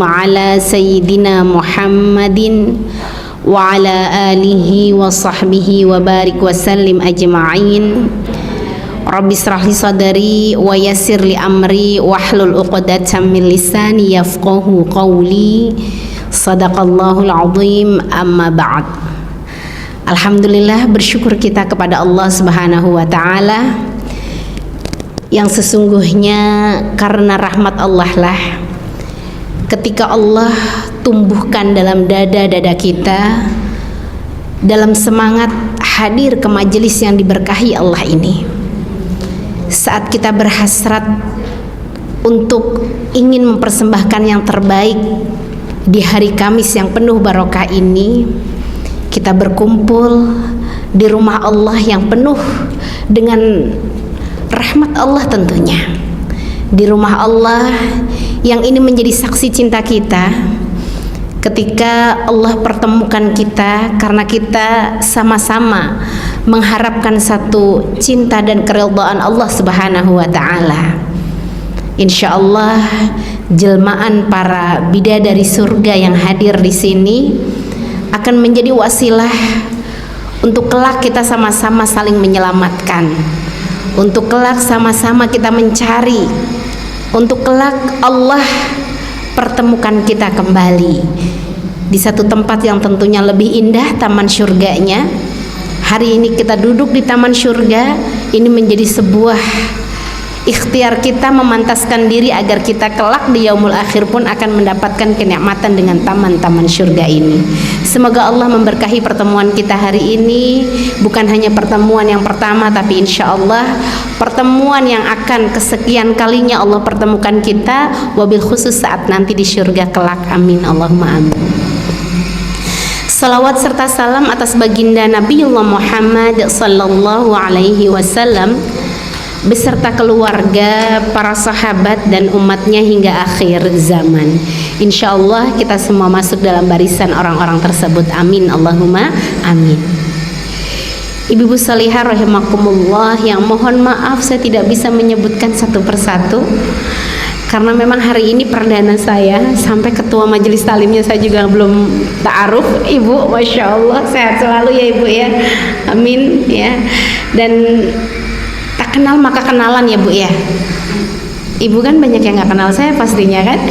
على سيدنا محمد وعلى آله وصحبه وبارك وسلم أجمعين. رب اشرح لي صدري ويسر لي أمري واحلل عقدة من لساني يفقهوا قولي. Sadaqallahul azim. Amma ba'd. Alhamdulillah, bersyukur kita kepada Allah Subhanahu wa taala yang sesungguhnya karena rahmat Allah lah ketika Allah tumbuhkan dalam dada-dada kita dalam semangat hadir ke majelis yang diberkahi Allah ini, saat kita berhasrat untuk ingin mempersembahkan yang terbaik di hari Kamis yang penuh barokah ini, kita berkumpul di rumah Allah yang penuh dengan rahmat Allah tentunya, di rumah Allah yang ini menjadi saksi cinta kita ketika Allah pertemukan kita karena kita sama-sama mengharapkan satu cinta dan keridhaan Allah Subhanahu wa taala. Insya Allah jelmaan para bidadari surga yang hadir di sini akan menjadi wasilah untuk kelak kita sama-sama saling menyelamatkan, untuk kelak sama-sama kita mencari, untuk kelak Allah pertemukan kita kembali di satu tempat yang tentunya lebih indah, taman syurganya. Hari ini kita duduk di taman syurga, ini menjadi sebuah ikhtiar kita memantaskan diri agar kita kelak di yaumul akhir pun akan mendapatkan kenikmatan dengan taman-taman syurga ini. Semoga Allah memberkahi pertemuan kita hari ini, bukan hanya pertemuan yang pertama, tapi insya Allah pertemuan yang akan kesekian kalinya Allah pertemukan kita, wabil khusus saat nanti di syurga kelak. Amin Allahumma amin. Salawat serta salam atas baginda Nabiullah Muhammad sallallahu alaihi wasallam beserta keluarga, para sahabat dan umatnya hingga akhir zaman. Insya Allah kita semua masuk dalam barisan orang-orang tersebut. Amin Allahumma amin. Ibu-ibu salihah rahimakumullah, yang mohon maaf saya tidak bisa menyebutkan satu persatu karena memang hari ini perdana saya, sampai ketua majelis talimnya saya juga belum ta'aruf. Ibu, Masya Allah, sehat selalu ya Ibu ya, amin ya. Dan tak kenal maka kenalan ya Bu ya. Ibu kan banyak yang nggak kenal saya pastinya kan,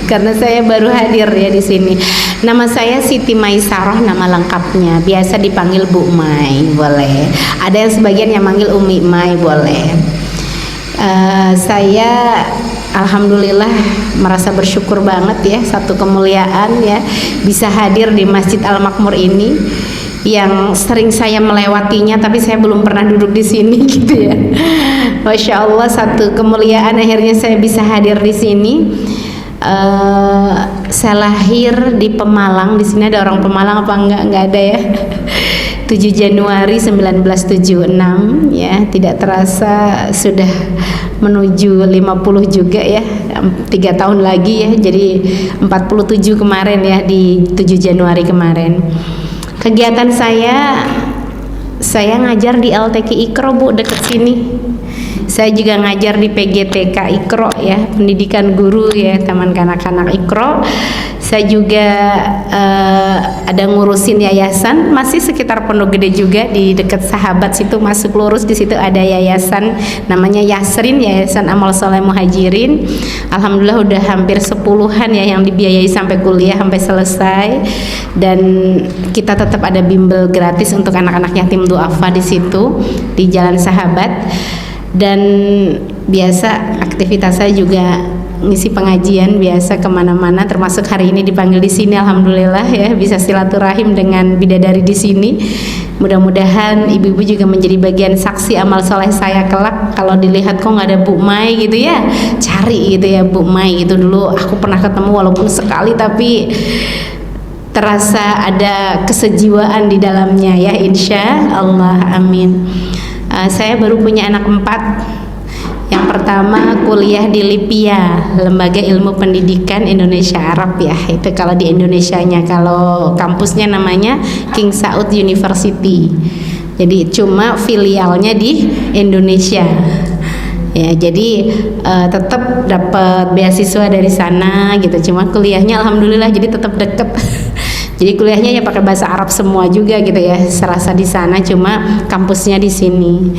karena saya baru hadir ya di sini. Nama saya Siti Maisarah, nama lengkapnya. Biasa dipanggil Bu Mai, boleh. Ada yang sebagian yang manggil Umi Mai, boleh. Saya alhamdulillah merasa bersyukur banget ya, satu kemuliaan ya bisa hadir di Masjid Al Makmur ini yang sering saya melewatinya tapi saya belum pernah duduk di sini gitu ya. Masya Allah, satu kemuliaan akhirnya saya bisa hadir di sini. Saya lahir di Pemalang. Di sini ada orang Pemalang apa enggak? Enggak ada ya. 7 Januari 1976 ya, tidak terasa sudah menuju 50 juga ya, 3 tahun lagi ya, jadi 47 kemarin ya, di 7 Januari kemarin. Kegiatan saya ngajar di LTQ Iqra Bu, dekat sini. Saya juga ngajar di PGTK Iqra ya, pendidikan guru ya, taman kanak-kanak Iqra. Saya juga ada ngurusin yayasan, masih sekitar Pondok Gede juga, di dekat Sahabat situ, masuk lurus di situ ada yayasan namanya Yasrin, Yayasan Amal Soleh Muhajirin. Alhamdulillah udah hampir 10-an ya yang dibiayai sampai kuliah sampai selesai, dan kita tetap ada bimbel gratis untuk anak-anak yatim duafa di situ di Jalan Sahabat. Dan biasa aktivitas saya juga ngisi pengajian biasa kemana-mana, termasuk hari ini dipanggil di sini. Alhamdulillah ya bisa silaturahim dengan bidadari di sini. Mudah-mudahan ibu-ibu juga menjadi bagian saksi amal soleh saya kelak. Kalau dilihat kok nggak ada Bu Mai gitu ya, cari gitu ya Bu Mai gitu. Dulu aku pernah ketemu walaupun sekali, tapi terasa ada kesejiwaan di dalamnya ya, insya Allah, amin. Saya baru punya anak 4. Yang pertama kuliah di LIPIA, Lembaga Ilmu Pendidikan Indonesia Arab ya, itu kalau di Indonesianya. Kalau kampusnya namanya King Saud University, jadi cuma filialnya di Indonesia Ya, jadi tetap dapat beasiswa dari sana gitu. Cuma kuliahnya alhamdulillah jadi tetap deket. Jadi kuliahnya ya pakai bahasa Arab semua juga gitu ya. Serasa di sana cuma kampusnya di sini.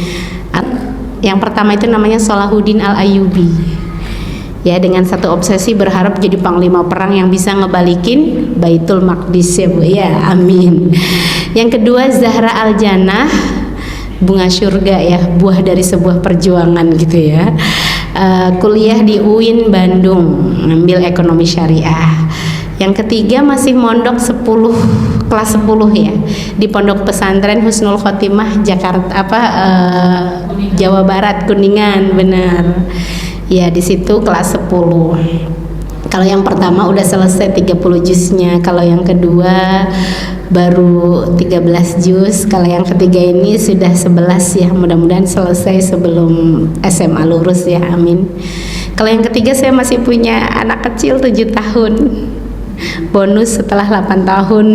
Yang pertama itu namanya Salahuddin Al-Ayyubi. Ya, dengan satu obsesi berharap jadi panglima perang yang bisa ngebalikin Baitul Maqdis ya Bu. Ya, amin. Yang kedua Zahra Al-Jannah, bunga surga ya, buah dari sebuah perjuangan gitu ya. Kuliah di UIN Bandung, ngambil ekonomi syariah. Yang ketiga masih mondok kelas 10 ya, di Pondok Pesantren Husnul Khotimah Jakarta Jawa Barat, Kuningan, benar. Ya, di situ kelas 10. Kalau yang pertama udah selesai 30 juznya, kalau yang kedua baru 13 juz, kalau yang ketiga ini sudah 11 ya, mudah-mudahan selesai sebelum SMA lulus ya, amin. Kalau yang ketiga saya masih punya anak kecil 7 tahun, bonus setelah 8 tahun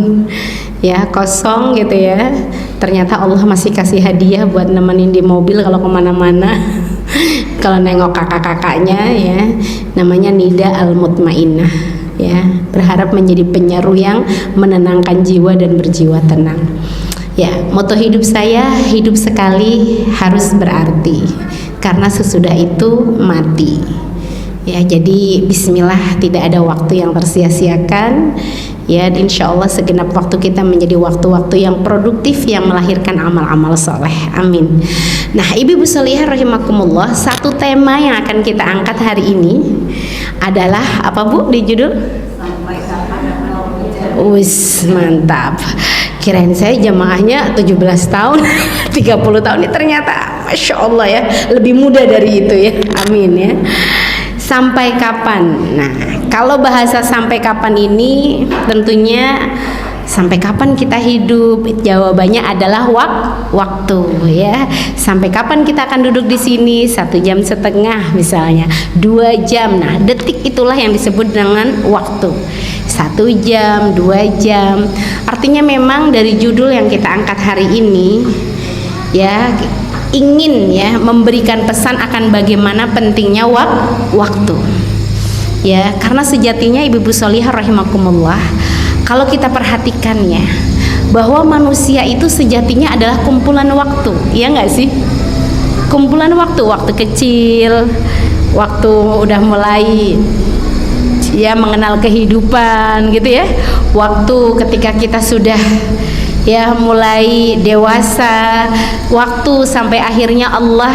ya, kosong gitu ya. Ternyata Allah masih kasih hadiah buat nemenin di mobil kalau kemana-mana. Kalau nengok kakak-kakaknya ya, namanya Nida Al-Mutmainnah ya, berharap menjadi penyeru yang menenangkan jiwa dan berjiwa tenang. Ya, moto hidup saya, hidup sekali harus berarti, karena sesudah itu mati. Ya, jadi bismillah, tidak ada waktu yang tersia-siakan. Ya, insya Allah segenap waktu kita menjadi waktu-waktu yang produktif yang melahirkan amal-amal soleh. Amin. Nah, ibu-ibu sholihah rahimakumullah, satu tema yang akan kita angkat hari ini adalah apa Bu di judul? Wis, mantap. Kirain saya jamaahnya 17 tahun 30 tahun, ini ternyata Masya Allah ya, lebih muda dari itu ya. Amin ya. Sampai kapan? Nah, kalau bahasa sampai kapan ini tentunya sampai kapan kita hidup? Jawabannya adalah waktu ya. Sampai kapan kita akan duduk di sini? 1 jam setengah misalnya, 2 jam. Nah, detik itulah yang disebut dengan waktu. 1 jam, 2 jam. Artinya memang dari judul yang kita angkat hari ini ya, ingin ya memberikan pesan akan bagaimana pentingnya waktu ya, karena sejatinya ibu-ibu sholihah rahimakumullah, kalau kita perhatikan ya, bahwa manusia itu sejatinya adalah kumpulan waktu, ya nggak sih? Kumpulan waktu kecil, waktu udah mulai ya mengenal kehidupan gitu ya, waktu ketika kita sudah ya mulai dewasa, waktu sampai akhirnya Allah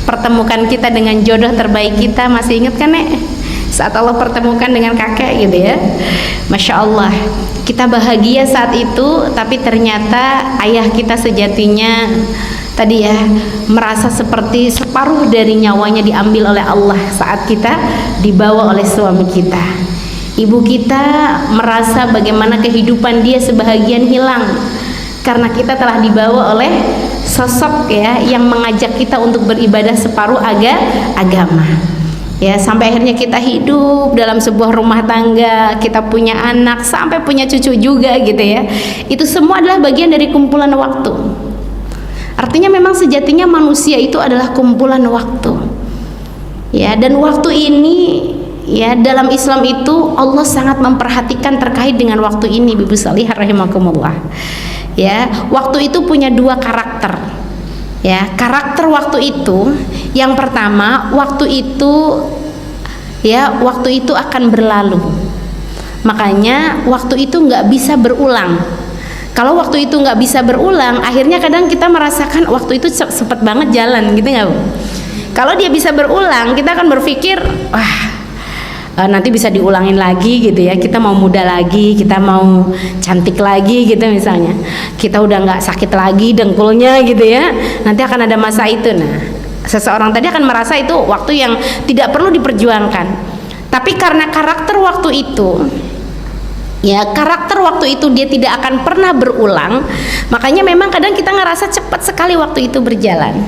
pertemukan kita dengan jodoh terbaik kita. Masih ingat kan Nek? Saat Allah pertemukan dengan kakek gitu ya, Masya Allah, kita bahagia saat itu. Tapi ternyata ayah kita sejatinya tadi ya, merasa seperti separuh dari nyawanya diambil oleh Allah saat kita dibawa oleh suami kita. Ibu kita merasa bagaimana kehidupan dia sebahagian hilang karena kita telah dibawa oleh sosok ya yang mengajak kita untuk beribadah separuh agama. Ya, sampai akhirnya kita hidup dalam sebuah rumah tangga, kita punya anak, sampai punya cucu juga gitu ya. Itu semua adalah bagian dari kumpulan waktu. Artinya memang sejatinya manusia itu adalah kumpulan waktu. Ya, dan waktu ini ya, dalam Islam itu Allah sangat memperhatikan terkait dengan waktu ini, ibu sholihah rahimakumullah. Ya, waktu itu punya 2 karakter. Ya, karakter waktu itu, yang pertama, waktu itu akan berlalu. Makanya waktu itu nggak bisa berulang. Kalau waktu itu nggak bisa berulang, akhirnya kadang kita merasakan waktu itu cepet banget jalan, gitu nggak Bu? Kalau dia bisa berulang, kita akan berpikir, wah, nanti bisa diulangin lagi gitu ya, kita mau muda lagi, kita mau cantik lagi gitu misalnya, kita udah nggak sakit lagi dengkulnya gitu ya, nanti akan ada masa itu. Nah, seseorang tadi akan merasa itu waktu yang tidak perlu diperjuangkan. Tapi karena karakter waktu itu ya, karakter waktu itu dia tidak akan pernah berulang, makanya memang kadang kita ngerasa cepat sekali waktu itu berjalan.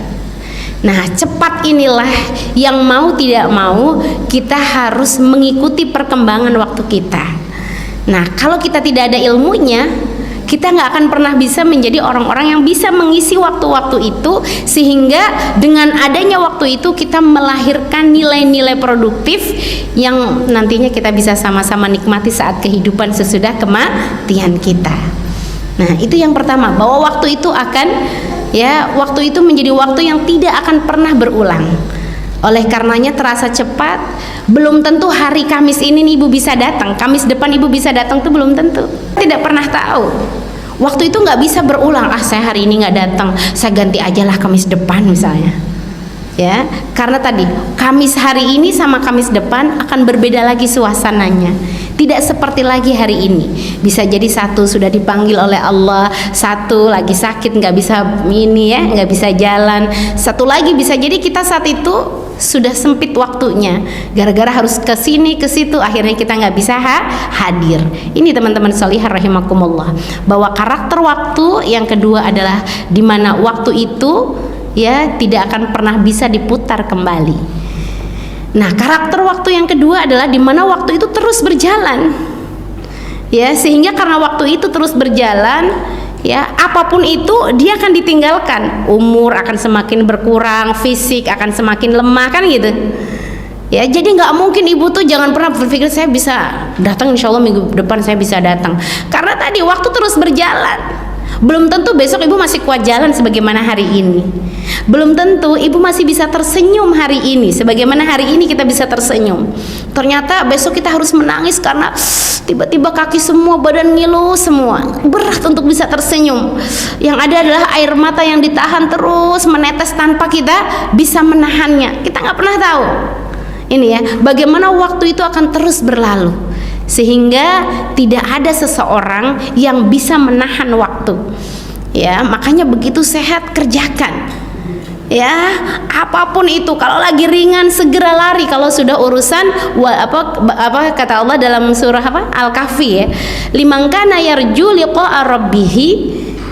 Nah, cepat inilah yang mau tidak mau kita harus mengikuti perkembangan waktu kita. Nah, kalau kita tidak ada ilmunya, kita nggak akan pernah bisa menjadi orang-orang yang bisa mengisi waktu-waktu itu, sehingga dengan adanya waktu itu kita melahirkan nilai-nilai produktif yang nantinya kita bisa sama-sama nikmati saat kehidupan sesudah kematian kita. Nah, itu yang pertama, bahwa waktu itu akan, ya, waktu itu menjadi waktu yang tidak akan pernah berulang. Oleh karenanya terasa cepat. Belum tentu hari Kamis ini nih ibu bisa datang, Kamis depan ibu bisa datang tuh belum tentu. Tidak pernah tahu. Waktu itu nggak bisa berulang. Saya hari ini nggak datang, saya ganti aja lah Kamis depan misalnya. Ya, karena tadi Kamis hari ini sama Kamis depan akan berbeda lagi suasananya. Tidak seperti lagi hari ini. Bisa jadi satu sudah dipanggil oleh Allah, satu lagi sakit nggak bisa ini, ya, nggak bisa jalan. Satu lagi bisa jadi kita saat itu sudah sempit waktunya, gara-gara harus ke sini ke situ, akhirnya kita nggak bisa hadir. Ini teman-teman sholihah rahimakumullah, bahwa karakter waktu yang kedua adalah di mana waktu itu, ya, tidak akan pernah bisa diputar kembali. Nah, karakter waktu yang kedua adalah di mana waktu itu terus berjalan, ya, sehingga karena waktu itu terus berjalan, ya, apapun itu dia akan ditinggalkan. Umur akan semakin berkurang, fisik akan semakin lemah, kan gitu. Ya, jadi nggak mungkin ibu tuh jangan pernah berpikir saya bisa datang, insya Allah minggu depan saya bisa datang, karena tadi waktu terus berjalan. Belum tentu besok ibu masih kuat jalan sebagaimana hari ini. Belum tentu ibu masih bisa tersenyum hari ini sebagaimana hari ini kita bisa tersenyum. Ternyata besok kita harus menangis karena tiba-tiba kaki semua, badan ngilu semua, berat untuk bisa tersenyum. Yang ada adalah air mata yang ditahan terus menetes tanpa kita bisa menahannya. Kita nggak pernah tahu. Ini ya, bagaimana waktu itu akan terus berlalu, sehingga tidak ada seseorang yang bisa menahan waktu. Ya, makanya begitu sehat kerjakan. Ya, apapun itu, kalau lagi ringan segera lari. Kalau sudah urusan apa kata Allah dalam surah Al-Kahfi, ya, liman kana yarju liqa'a rabbih,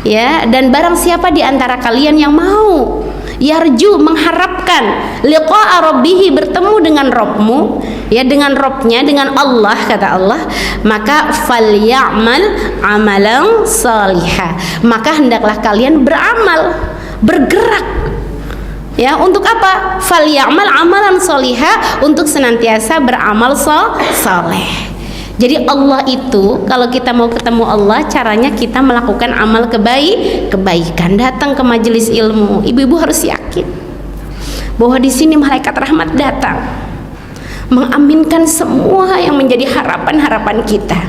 ya, dan barang siapa di antara kalian yang mau yarju, mengharapkan liqa'a rabbih, bertemu dengan Rabbmu, ya, dengan Rabbnya, dengan Allah, kata Allah, maka falyamal amalan salihah, maka hendaklah kalian beramal, bergerak, ya, untuk apa? Falyamal amalan salihah, untuk senantiasa beramal saleh. Jadi Allah itu, kalau kita mau ketemu Allah, caranya kita melakukan amal kebaikan, datang ke majelis ilmu. Ibu-ibu harus yakin bahwa di sini malaikat rahmat datang mengaminkan semua yang menjadi harapan-harapan kita.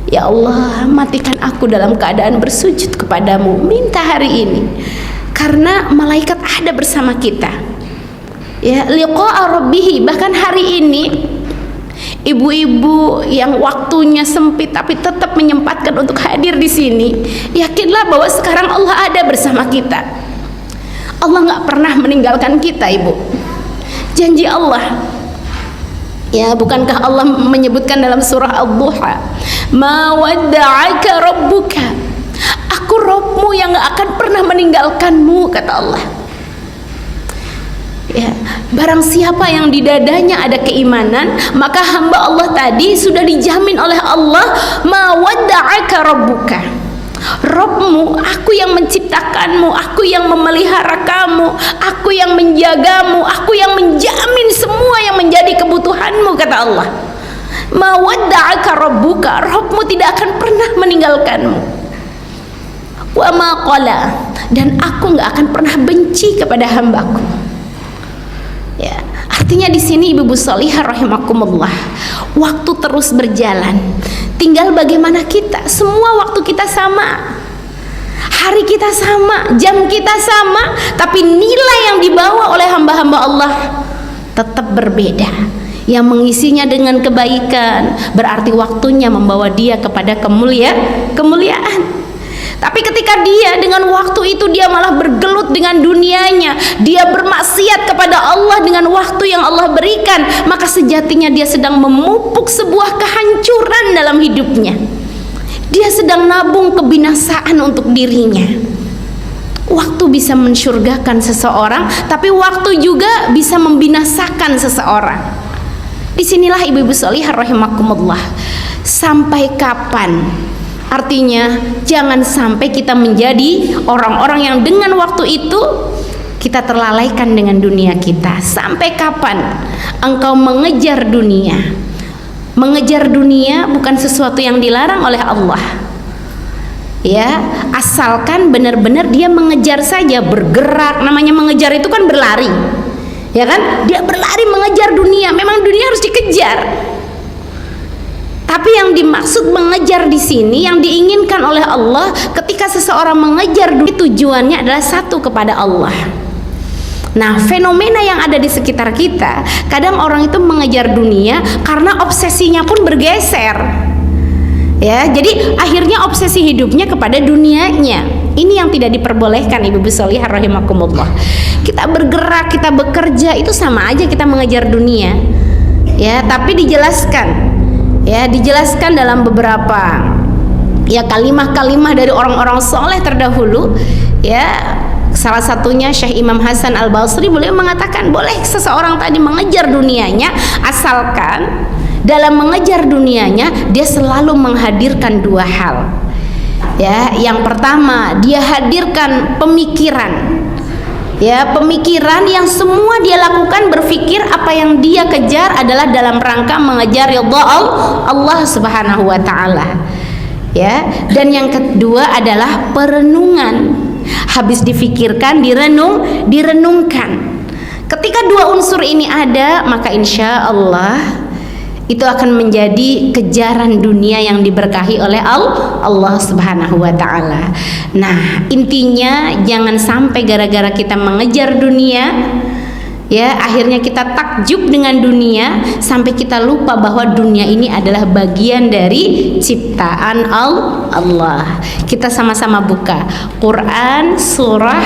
Ya Allah, matikan aku dalam keadaan bersujud kepadamu, minta hari ini, karena malaikat ada bersama kita. Ya, liqa'a rabbih, bahkan hari ini ibu-ibu yang waktunya sempit tapi tetap menyempatkan untuk hadir di sini, yakinlah bahwa sekarang Allah ada bersama kita. Allah nggak pernah meninggalkan kita, ibu. Janji Allah. Ya, bukankah Allah menyebutkan dalam surah Ad-Duha, ma wadda'aka rabbuka, aku Rabbmu yang nggak akan pernah meninggalkanmu, kata Allah. Ya, barang siapa yang di dadanya ada keimanan, maka hamba Allah tadi sudah dijamin oleh Allah, ma wadda'aka rabbuka, Rabbmu, aku yang menciptakanmu, aku yang memelihara kamu, aku yang menjagamu, aku yang menjamin semua yang menjadi kebutuhanmu, kata Allah. Ma wadda'aka rabbuka, Rabbmu tidak akan pernah meninggalkanmu. Wa ma qala, dan aku nggak akan pernah benci kepada hambaku. Ya, artinya di sini ibu-ibu sholihah rahimakumullah, waktu terus berjalan. Tinggal bagaimana kita, semua waktu kita sama, hari kita sama, jam kita sama, tapi nilai yang dibawa oleh hamba-hamba Allah tetap berbeda. Yang mengisinya dengan kebaikan, berarti waktunya membawa dia kepada kemuliaan. Tapi ketika dia dengan waktu itu dia malah bergelut dengan dunianya, dia bermaksiat kepada Allah dengan waktu yang Allah berikan, maka sejatinya dia sedang memupuk sebuah kehancuran dalam hidupnya. Dia sedang nabung kebinasaan untuk dirinya. Waktu bisa mensyurgakan seseorang, tapi waktu juga bisa membinasakan seseorang. Disinilah ibu-ibu sholihah rahimakumullah, sampai kapan Artinya jangan sampai kita menjadi orang-orang yang dengan waktu itu kita terlalaikan dengan dunia kita. Sampai kapan engkau mengejar dunia? Mengejar dunia bukan sesuatu yang dilarang oleh Allah, ya, asalkan benar-benar dia mengejar saja, bergerak. Namanya mengejar itu kan berlari, ya kan? Dia berlari mengejar dunia. Memang dunia harus dikejar, tapi yang dimaksud mengejar di sini, yang diinginkan oleh Allah ketika seseorang mengejar dunia, tujuannya adalah satu, kepada Allah. Nah, fenomena yang ada di sekitar kita, kadang orang itu mengejar dunia karena obsesinya pun bergeser. Ya, jadi akhirnya obsesi hidupnya kepada dunianya. Ini yang tidak diperbolehkan, ibu-ibu sholihah rahimakumullah. Kita bergerak, kita bekerja, itu sama aja kita mengejar dunia. Ya, tapi dijelaskan. Ya, dijelaskan dalam beberapa ya kalimah-kalimah dari orang-orang soleh terdahulu. Ya, salah satunya Syekh Imam Hasan Al-Basri, beliau mengatakan boleh seseorang tadi mengejar dunianya, asalkan dalam mengejar dunianya dia selalu menghadirkan dua hal. Ya, yang pertama dia hadirkan pemikiran. Ya, pemikiran yang semua dia lakukan, berpikir apa yang dia kejar adalah dalam rangka mengejar ridha Allah Subhanahu wa taala. Ya, dan yang kedua adalah perenungan. Habis difikirkan, direnungkan. Ketika dua unsur ini ada, maka insya Allah itu akan menjadi kejaran dunia yang diberkahi oleh Allah Subhanahu wa taala. Nah, intinya jangan sampai gara-gara kita mengejar dunia, ya, akhirnya kita takjub dengan dunia sampai kita lupa bahwa dunia ini adalah bagian dari ciptaan Allah. Kita sama-sama buka Quran surah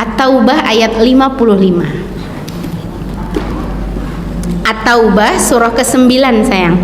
At-Taubah ayat 55. At-Taubah surah ke-9 sayang.